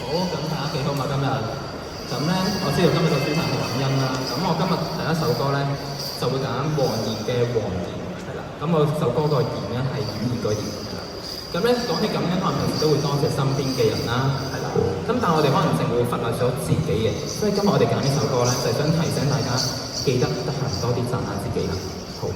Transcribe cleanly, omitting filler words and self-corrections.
咁大家幾好嘛？今日咁咧，我知道今日個主題係感恩啦。咁我今日第一首歌咧就會揀黃妍嘅《黃妍》，係啦。咁我首歌個言咧係語言個言，係啦。咁咧講起感恩，可能平時都會多謝身邊嘅人啦，係啦。咁但係我哋可能淨會忽略咗自己嘅，所以今日我哋揀呢首歌咧，就係想提醒大家記得得閒多啲讚下自己啦。好。